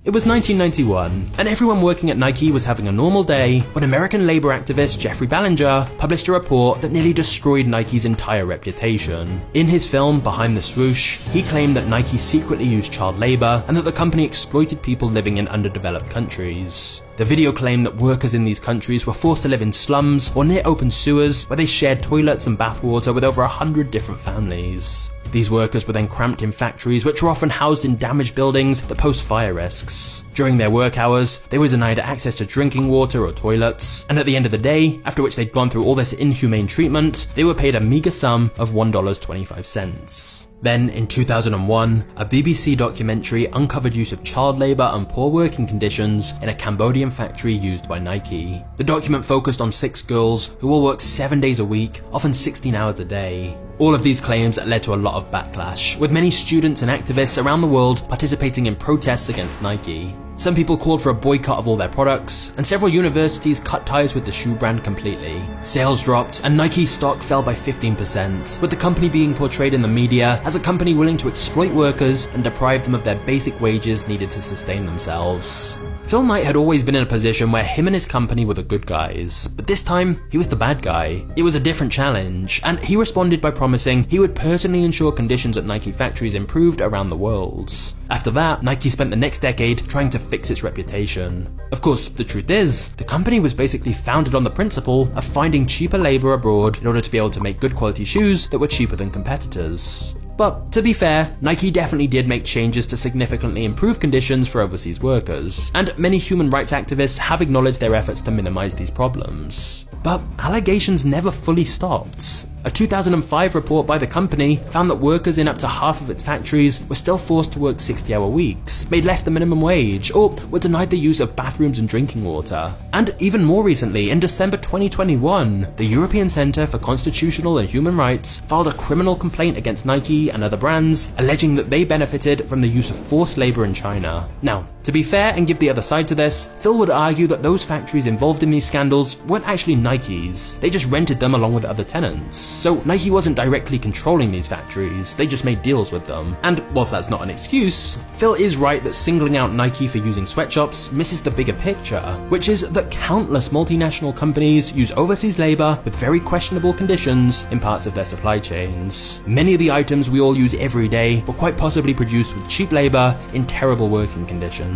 It was 1991, and everyone working at Nike was having a normal day when American labor activist Jeffrey Ballinger published a report that nearly destroyed Nike's entire reputation. In his film, Behind the Swoosh, he claimed that Nike secretly used child labor and that the company exploited people living in underdeveloped countries. The video claimed that workers in these countries were forced to live in slums or near open sewers where they shared toilets and bathwater with over 100 different families. These workers were then cramped in factories which were often housed in damaged buildings that posed fire risks. During their work hours, they were denied access to drinking water or toilets, and at the end of the day, after which they'd gone through all this inhumane treatment, they were paid a meager sum of $1.25. Then, in 2001, a BBC documentary uncovered use of child labour and poor working conditions in a Cambodian factory used by Nike. The document focused on 6 girls who all worked 7 days a week, often 16 hours a day. All of these claims led to a lot of backlash, with many students and activists around the world participating in protests against Nike. Some people called for a boycott of all their products, and several universities cut ties with the shoe brand completely. Sales dropped, and Nike's stock fell by 15%, with the company being portrayed in the media as a company willing to exploit workers and deprive them of their basic wages needed to sustain themselves. Phil Knight had always been in a position where him and his company were the good guys, but this time, he was the bad guy. It was a different challenge, and he responded by promising he would personally ensure conditions at Nike factories improved around the world. After that, Nike spent the next decade trying to fix its reputation. Of course, the truth is, the company was basically founded on the principle of finding cheaper labor abroad in order to be able to make good quality shoes that were cheaper than competitors. But to be fair, Nike definitely did make changes to significantly improve conditions for overseas workers, and many human rights activists have acknowledged their efforts to minimize these problems. But allegations never fully stopped. A 2005 report by the company found that workers in up to half of its factories were still forced to work 60-hour weeks, made less than minimum wage, or were denied the use of bathrooms and drinking water. And even more recently, in December 2021, the European Centre for Constitutional and Human Rights filed a criminal complaint against Nike and other brands, alleging that they benefited from the use of forced labour in China. Now, to be fair and give the other side to this, Phil would argue that those factories involved in these scandals weren't actually Nike's, they just rented them along with other tenants. So Nike wasn't directly controlling these factories, they just made deals with them. And whilst that's not an excuse, Phil is right that singling out Nike for using sweatshops misses the bigger picture, which is that countless multinational companies use overseas labour with very questionable conditions in parts of their supply chains. Many of the items we all use every day were quite possibly produced with cheap labour in terrible working conditions.